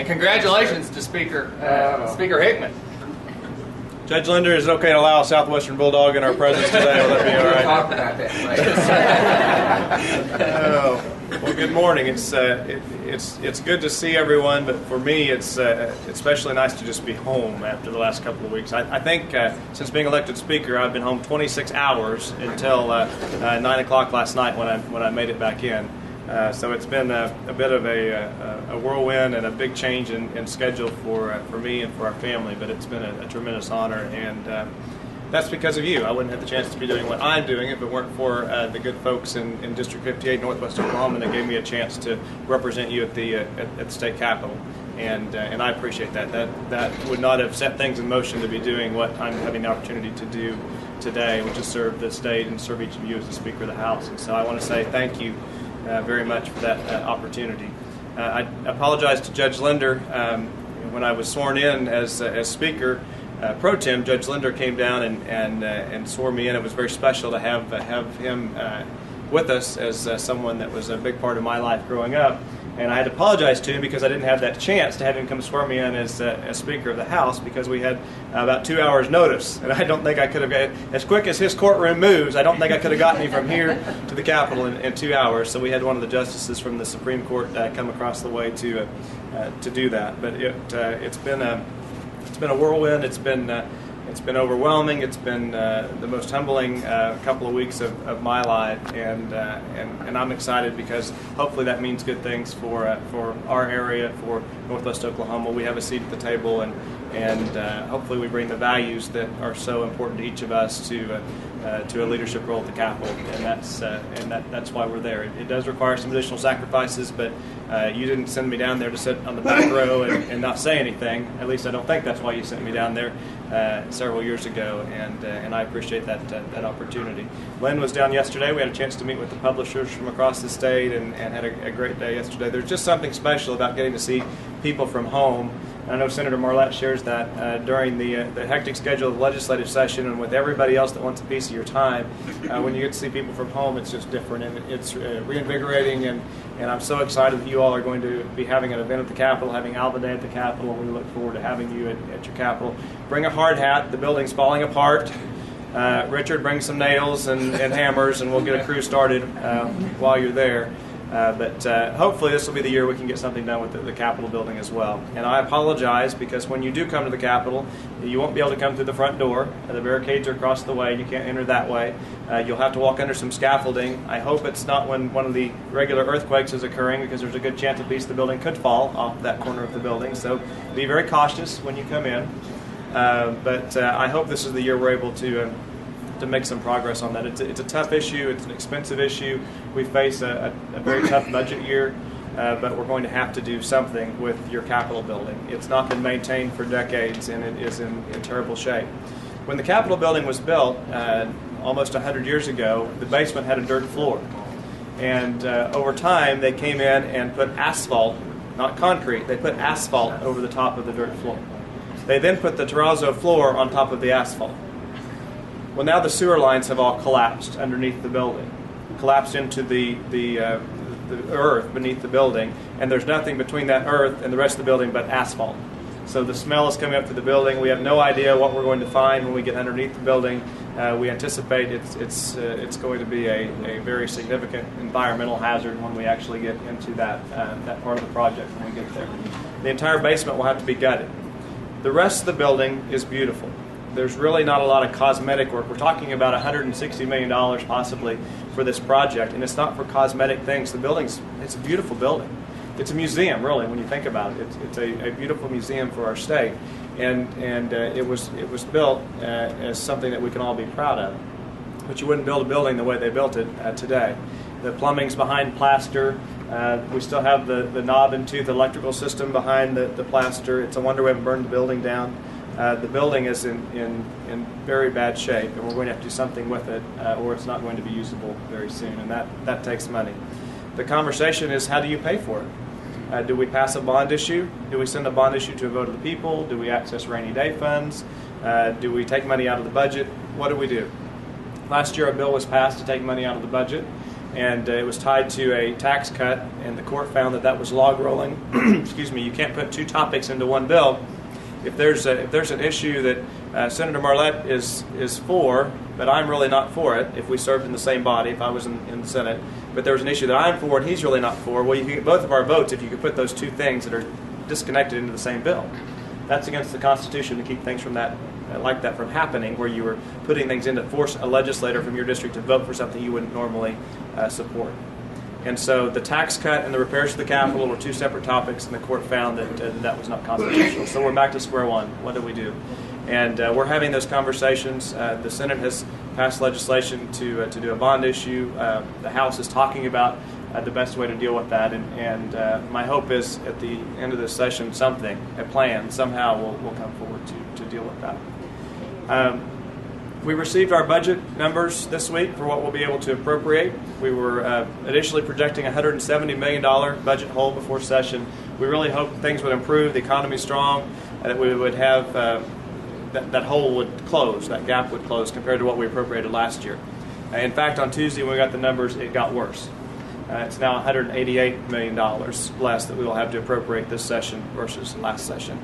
And congratulations to Speaker Hickman. Judge Linder, is it okay to allow a Southwestern Bulldog in our presence today? Will that be all right? We'll talk about that later. Well, good morning. It's good to see everyone, but for me, it's especially nice to just be home after the last couple of weeks. I think since being elected Speaker, I've been home 26 hours until 9 o'clock last night when I made it back in. So it's been a bit of a whirlwind and a big change in schedule for me and for our family, but it's been a tremendous honor, and that's because of you. I wouldn't have the chance to be doing what I'm doing if it weren't for the good folks in District 58, Northwest Oklahoma, that gave me a chance to represent you at the state capitol, and I appreciate that. That would not have set things in motion to be doing what I'm having the opportunity to do today, which is serve the state and serve each of you as the Speaker of the House. And so I want to say thank you very much for that opportunity. I apologize to Judge Linder. When I was sworn in as Speaker Pro Tem, Judge Linder came down and swore me in. It was very special to have him with us as someone that was a big part of my life growing up. And I had to apologize to him because I didn't have that chance to have him come swear me in as Speaker of the House, because we had about 2 hours notice. And I don't think I could have, as quick as his courtroom moves, I don't think I could have gotten him from here to the Capitol in 2 hours. So we had one of the justices from the Supreme Court come across the way to do that. But it's been a whirlwind. It's been overwhelming. It's been the most humbling couple of weeks of my life, and I'm excited because hopefully that means good things for our area, for Northwest Oklahoma. We have a seat at the table, and hopefully we bring the values that are so important to each of us to a leadership role at the Capitol, and that's why we're there. It does require some additional sacrifices, but you didn't send me down there to sit on the back row and not say anything. At least I don't think that's why you sent me down there several years ago, and I appreciate that opportunity. Lynn was down yesterday. We had a chance to meet with the publishers from across the state and had a great day yesterday. There's just something special about getting to see people from home. I know Senator Marlette shares that during the hectic schedule of the legislative session, and with everybody else that wants a piece of your time, when you get to see people from home, it's just different, and it's reinvigorating, and I'm so excited that you all are going to be having an event at the Capitol, having Alba Day at the Capitol, and we look forward to having you at your Capitol. Bring a hard hat. The building's falling apart. Richard, bring some nails and hammers, and we'll get a crew started while you're there. But hopefully this will be the year we can get something done with the Capitol building as well. And I apologize because when you do come to the Capitol, you won't be able to come through the front door. The barricades are across the way. You can't enter that way. You'll have to walk under some scaffolding. I hope it's not when one of the regular earthquakes is occurring, because there's a good chance a piece of the building could fall off that corner of the building. So be very cautious when you come in. But I hope this is the year we're able to make some progress on that. It's a tough issue. It's an expensive issue. We face a very tough budget year, but we're going to have to do something with your Capitol building. It's not been maintained for decades, and it is in terrible shape. When the Capitol building was built almost 100 years ago, the basement had a dirt floor. And over time, they came in and put asphalt, not concrete, they put asphalt over the top of the dirt floor. They then put the terrazzo floor on top of the asphalt. Well, now the sewer lines have all collapsed underneath the building, collapsed into the earth beneath the building, and there's nothing between that earth and the rest of the building but asphalt. So the smell is coming up to the building. We have no idea what we're going to find when we get underneath the building. We anticipate it's going to be a very significant environmental hazard when we actually get into that part of the project when we get there. The entire basement will have to be gutted. The rest of the building is beautiful. There's really not a lot of cosmetic work. We're talking about $160 million possibly for this project, and it's not for cosmetic things. It's a beautiful building. It's a museum, really, when you think about it. It's a beautiful museum for our state, and it was built as something that we can all be proud of. But you wouldn't build a building the way they built it today. The plumbing's behind plaster. We still have the knob and tooth electrical system behind the plaster. It's a wonder we haven't burned the building down. The building is in very bad shape, and we're going to have to do something with it, or it's not going to be usable very soon, and that takes money. The conversation is, how do you pay for it? Do we pass a bond issue? Do we send a bond issue to a vote of the people? Do we access rainy day funds? Do we take money out of the budget? What do we do? Last year a bill was passed to take money out of the budget. and it was tied to a tax cut, and the court found that that was log rolling. Excuse me. You can't put two topics into one bill. If there's an issue that Senator Marlette is for, but I'm really not for it, if we served in the same body, if I was in the Senate, but there was an issue that I'm for and he's really not for, well, you can get both of our votes if you could put those two things that are disconnected into the same bill. That's against the Constitution to keep things from that, like that from happening, where you were putting things in to force a legislator from your district to vote for something you wouldn't normally support. And so the tax cut and the repairs to the Capitol were two separate topics, and the court found that that was not constitutional. So we're back to square one. What do we do? And we're having those conversations. The Senate has passed legislation to do a bond issue. The House is talking about the best way to deal with that. And my hope is at the end of this session, a plan, somehow will come forward to deal with that. We received our budget numbers this week for what we'll be able to appropriate. We were initially projecting a $170 million budget hole before session. We really hoped things would improve, the economy's strong, and that we would have that hole would close, that gap would close compared to what we appropriated last year. In fact, on Tuesday when we got the numbers, it got worse. It's now $188 million less that we will have to appropriate this session versus last session.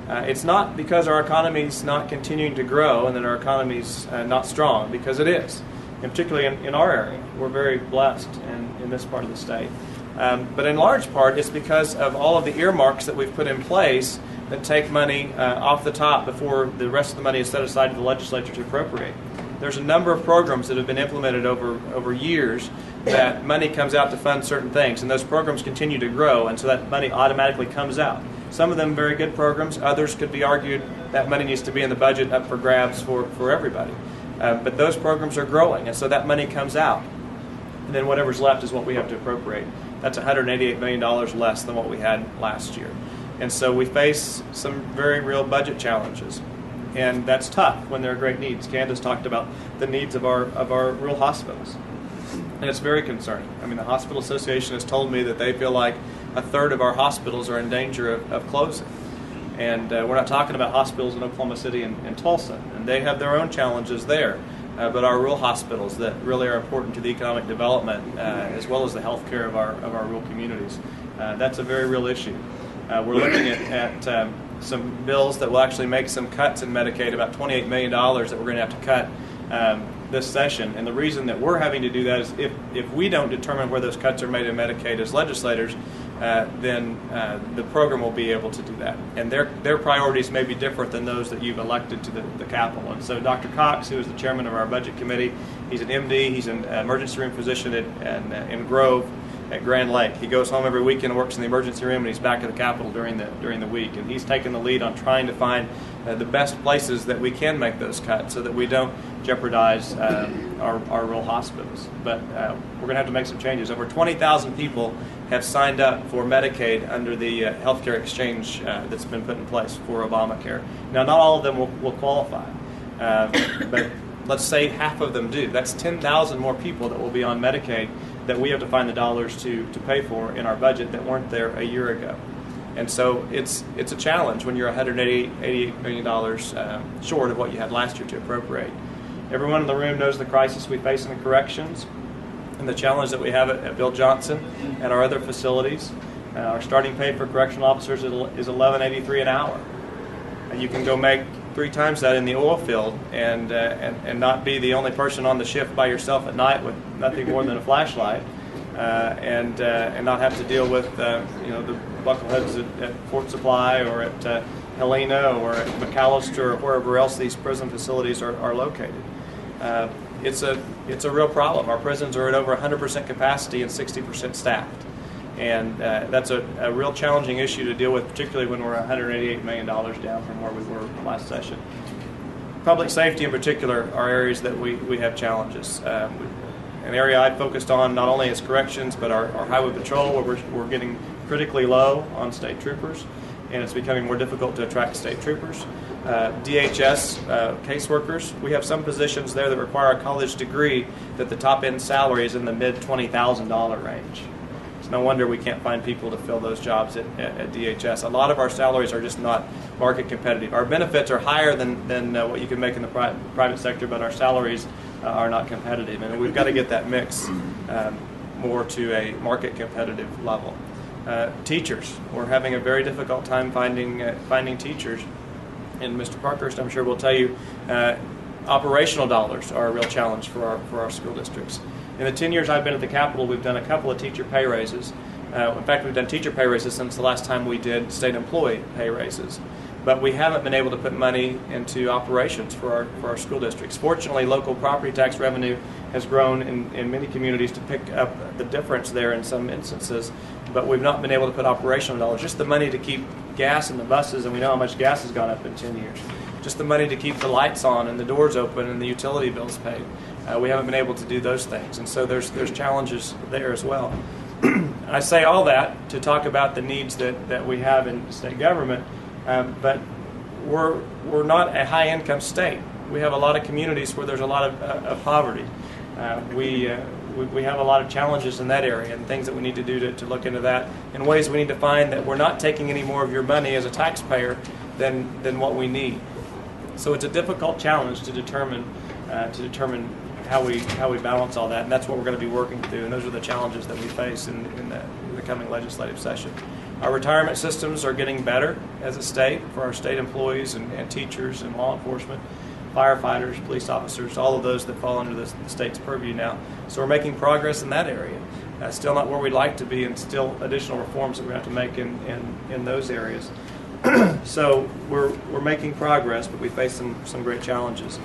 It's not because our economy's not continuing to grow and that our economy's not strong, because it is, and particularly in our area. We're very blessed in this part of the state. But in large part, it's because of all of the earmarks that we've put in place that take money off the top before the rest of the money is set aside to the legislature to appropriate. There's a number of programs that have been implemented over years that money comes out to fund certain things, and those programs continue to grow, and so that money automatically comes out. Some of them very good programs. Others could be argued that money needs to be in the budget up for grabs for everybody. But those programs are growing, and so that money comes out. And then whatever's left is what we have to appropriate. That's $188 million less than what we had last year. And so we face some very real budget challenges. And that's tough when there are great needs. Candace talked about the needs of our rural hospitals. And it's very concerning. I mean, the Hospital Association has told me that they feel like a third of our hospitals are in danger of closing. And we're not talking about hospitals in Oklahoma City and Tulsa. And they have their own challenges there. But our rural hospitals that really are important to the economic development as well as the health care of our rural communities, that's a very real issue. We're looking at some bills that will actually make some cuts in Medicaid, about $28 million that we're going to have to cut this session. And the reason that we're having to do that is if we don't determine where those cuts are made in Medicaid as legislators, then the program will be able to do that. And their priorities may be different than those that you've elected to the Capitol. And so Dr. Cox, who is the chairman of our budget committee, he's an MD, he's an emergency room physician in Grove at Grand Lake. He goes home every weekend and works in the emergency room, and he's back at the Capitol during the week. And he's taken the lead on trying to find the best places that we can make those cuts so that we don't jeopardize our rural hospitals. But we're going to have to make some changes. Over 20,000 people have signed up for Medicaid under the healthcare exchange that's been put in place for Obamacare. Now, not all of them will qualify, but let's say half of them do. That's 10,000 more people that will be on Medicaid that we have to find the dollars to pay for in our budget that weren't there a year ago. And so it's a challenge when you're $188 million short of what you had last year to appropriate. Everyone in the room knows the crisis we face in the corrections and the challenge that we have at Bill Johnson and our other facilities. Our starting pay for correctional officers is $11.83 an hour. And you can go make 3 times that in the oil field and not be the only person on the shift by yourself at night with nothing more than a flashlight, and not have to deal with the buckleheads at Fort Supply or at Helena or at McAllister or wherever else these prison facilities are located. It's a real problem. Our prisons are at over 100% capacity and 60% staffed. And that's a real challenging issue to deal with, particularly when we're $188 million down from where we were last session. Public safety in particular are areas that we have challenges. An area I focused on not only is corrections, but our highway patrol, where we're getting critically low on state troopers, and it's becoming more difficult to attract state troopers. DHS caseworkers, we have some positions there that require a college degree that the top end salary is in the mid $20,000 range. It's no wonder we can't find people to fill those jobs at DHS. A lot of our salaries are just not market competitive. Our benefits are higher than what you can make in the private sector, but our salaries are not competitive, and we've got to get that mix more to a market competitive level. Teachers, we're having a very difficult time finding teachers, and Mr. Parkhurst, I'm sure, will tell you operational dollars are a real challenge for our school districts. In the 10 years I've been at the Capitol, we've done a couple of teacher pay raises. In fact, we've done teacher pay raises since the last time we did state employee pay raises. But we haven't been able to put money into operations for our school districts. Fortunately, local property tax revenue has grown in many communities to pick up the difference there in some instances, but we've not been able to put operational dollars, just the money to keep gas in the buses, and we know how much gas has gone up in 10 years. Just the money to keep the lights on and the doors open and the utility bills paid. We haven't been able to do those things, and so there's challenges there as well. I say all that to talk about the needs that we have in state government, but we're not a high-income state. We have a lot of communities where there's a lot of poverty. We have a lot of challenges in that area and things that we need to do to look into that, and ways we need to find that we're not taking any more of your money as a taxpayer than what we need. So it's a difficult challenge to determine how we balance all that, and that's what we're going to be working through, and those are the challenges that we face in the coming legislative session. Our retirement systems are getting better as a state for our state employees and teachers and law enforcement, firefighters, police officers, all of those that fall under the state's purview now. So we're making progress in that area. Still not where we'd like to be, and still additional reforms that we have to make in those areas. So we're making progress, but we face some great challenges.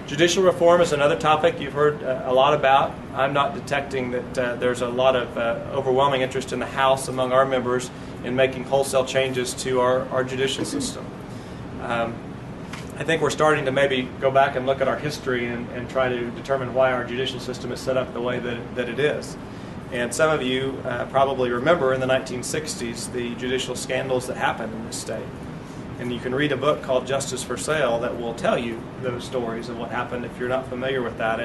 Judicial reform is another topic you've heard a lot about. I'm not detecting that there's a lot of overwhelming interest in the House among our members in making wholesale changes to our judicial system. I think we're starting to maybe go back and look at our history and try to determine why our judicial system is set up the way that it is. And some of you probably remember in the 1960s the judicial scandals that happened in this state. And you can read a book called Justice for Sale that will tell you those stories of what happened if you're not familiar with that.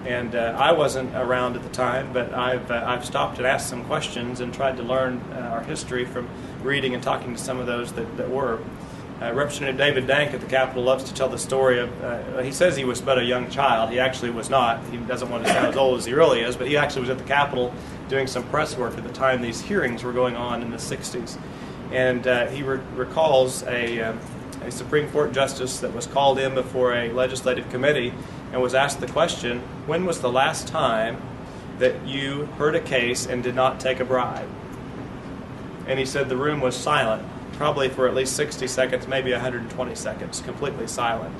And I wasn't around at the time, but I've stopped and asked some questions and tried to learn our history from reading and talking to some of those that were. Representative David Dank at the Capitol loves to tell the story of, he says he was but a young child. He actually was not. He doesn't want to sound as old as he really is, but he actually was at the Capitol doing some press work at the time these hearings were going on in the 60s. And he recalls a Supreme Court justice that was called in before a legislative committee and was asked the question, when was the last time that you heard a case and did not take a bribe? And he said the room was silent, probably for at least 60 seconds, maybe 120 seconds, completely silent.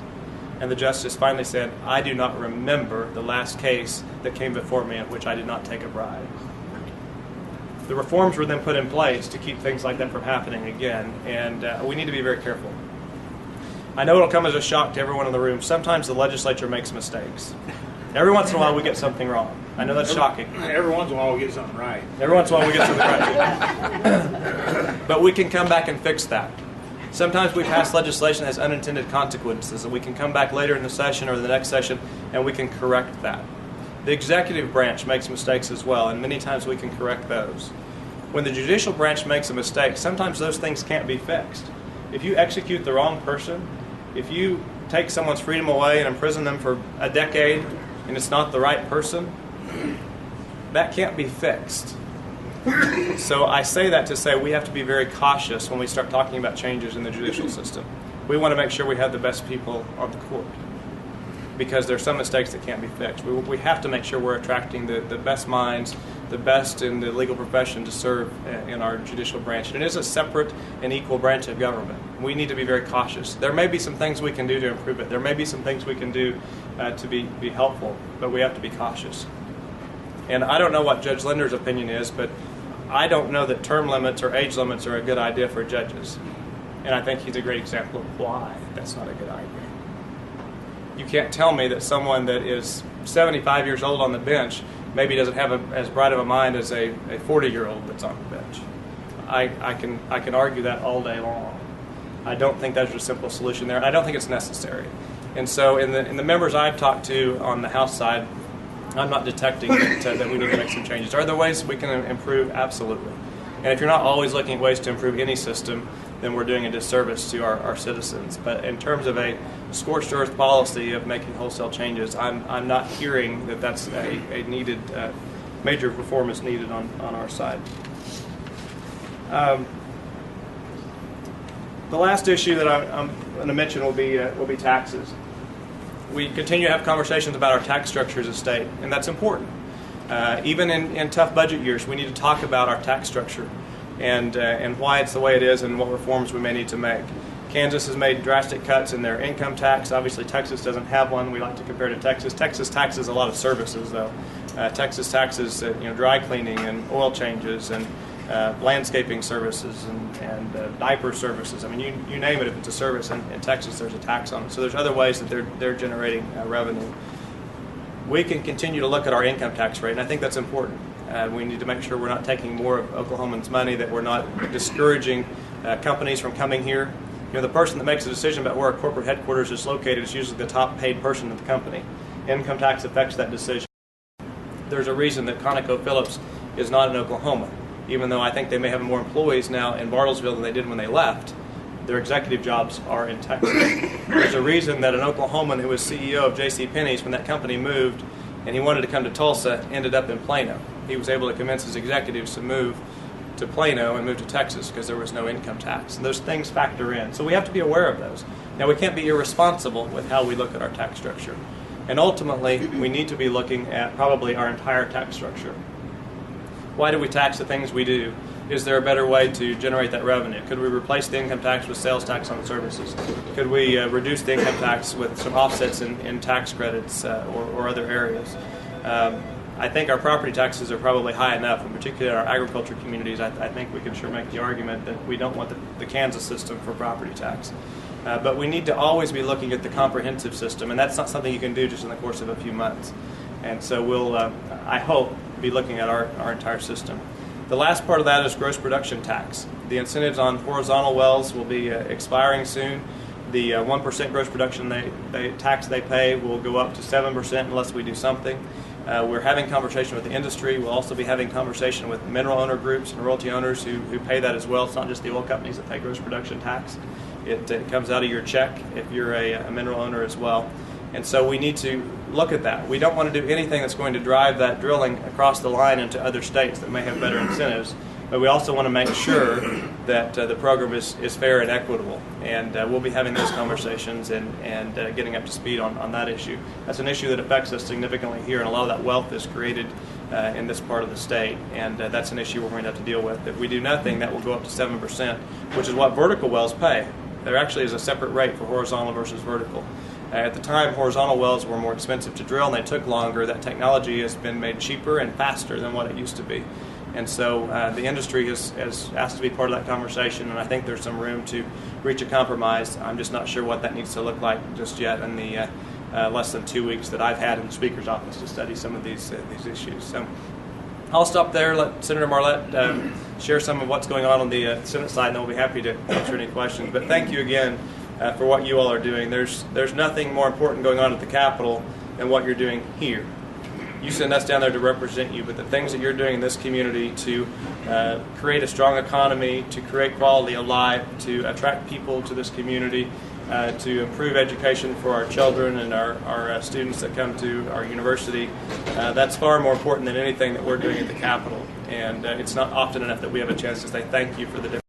And the justice finally said, I do not remember the last case that came before me in which I did not take a bribe. The reforms were then put in place to keep things like that from happening again, and we need to be very careful. I know it'll come as a shock to everyone in the room. Sometimes the legislature makes mistakes. Every once in a while we get something wrong. I know that's shocking. Every once in a while we get something right. Every once in a while we get something right. But we can come back and fix that. Sometimes we pass legislation that has unintended consequences, and we can come back later in the session or the next session and we can correct that. The executive branch makes mistakes as well, and many times we can correct those. When the judicial branch makes a mistake, sometimes those things can't be fixed. If you execute the wrong person, if you take someone's freedom away and imprison them for a decade and it's not the right person, that can't be fixed. So I say that to say we have to be very cautious when we start talking about changes in the judicial system. We want to make sure we have the best people on the court, because there's some mistakes that can't be fixed. We have to make sure we're attracting the best minds, the best in the legal profession to serve in our judicial branch. And it is a separate and equal branch of government. We need to be very cautious. There may be some things we can do to improve it. There may be some things we can do to be helpful, but we have to be cautious. And I don't know what Judge Linder's opinion is, but I don't know that term limits or age limits are a good idea for judges. And I think he's a great example of why that's not a good idea. You can't tell me that someone that is 75 years old on the bench maybe doesn't have as bright of a mind as a 40-year-old that's on the bench. I can argue that all day long. I don't think there's a simple solution there. I don't think it's necessary. And so in the members I've talked to on the House side, I'm not detecting that we need to make some changes. Are there ways we can improve? Absolutely. And if you're not always looking at ways to improve any system, then we're doing a disservice to our citizens. But in terms of a scorched earth policy of making wholesale changes, I'm not hearing that that's a needed major reform is needed on our side. The last issue that I'm going to mention will be taxes. We continue to have conversations about our tax structure as a state, and that's important. Even in tough budget years, we need to talk about our tax structure and why it's the way it is and what reforms we may need to make. Kansas has made drastic cuts in their income tax. Obviously, Texas doesn't have one. We like to compare to Texas. Texas taxes a lot of services, though. Texas taxes dry cleaning and oil changes and landscaping services and diaper services. I mean, you name it. If it's a service in Texas, there's a tax on it. So there's other ways that they're generating revenue. We can continue to look at our income tax rate, and I think that's important. We need to make sure we're not taking more of Oklahomans' money, that we're not discouraging companies from coming here. The person that makes a decision about where our corporate headquarters is located is usually the top paid person in the company. Income tax affects that decision. There's a reason that ConocoPhillips is not in Oklahoma. Even though I think they may have more employees now in Bartlesville than they did when they left, their executive jobs are in Texas. There's a reason that an Oklahoman who was CEO of JCPenney's, when that company moved and he wanted to come to Tulsa, ended up in Plano. He was able to convince his executives to move to Plano and move to Texas because there was no income tax. And those things factor in. So we have to be aware of those. Now, we can't be irresponsible with how we look at our tax structure. And ultimately, we need to be looking at probably our entire tax structure. Why do we tax the things we do? Is there a better way to generate that revenue? Could we replace the income tax with sales tax on services? Could we reduce the income tax with some offsets in tax credits or other areas? I think our property taxes are probably high enough, and particularly in our agriculture communities. I think we can sure make the argument that we don't want the Kansas system for property tax. But we need to always be looking at the comprehensive system, and that's not something you can do just in the course of a few months. And so we'll, I hope, be looking at our entire system. The last part of that is gross production tax. The incentives on horizontal wells will be expiring soon. The 1% gross production tax they pay will go up to 7% unless we do something. We're having conversation with the industry. We'll also be having conversation with mineral owner groups and royalty owners who pay that as well. It's not just the oil companies that pay gross production tax. It comes out of your check if you're a mineral owner as well. And so we need to look at that. We don't want to do anything that's going to drive that drilling across the line into other states that may have better incentives. But we also want to make sure that the program is fair and equitable. And we'll be having those conversations and getting up to speed on that issue. That's an issue that affects us significantly here, and a lot of that wealth is created in this part of the state. And that's an issue we're going to have to deal with. If we do nothing, that will go up to 7%, which is what vertical wells pay. There actually is a separate rate for horizontal versus vertical. At the time, horizontal wells were more expensive to drill and they took longer. That technology has been made cheaper and faster than what it used to be. And so the industry has asked to be part of that conversation, and I think there's some room to reach a compromise. I'm just not sure what that needs to look like just yet in the less than 2 weeks that I've had in the Speaker's office to study some of these issues. So I'll stop there, let Senator Marlette share some of what's going on the Senate side, and then we'll be happy to answer any questions. But thank you again for what you all are doing. There's nothing more important going on at the Capitol than what you're doing here. You send us down there to represent you, but the things that you're doing in this community to create a strong economy, to create quality of life, to attract people to this community, to improve education for our children and our students that come to our university, that's far more important than anything that we're doing at the Capitol. And it's not often enough that we have a chance to say thank you for the difference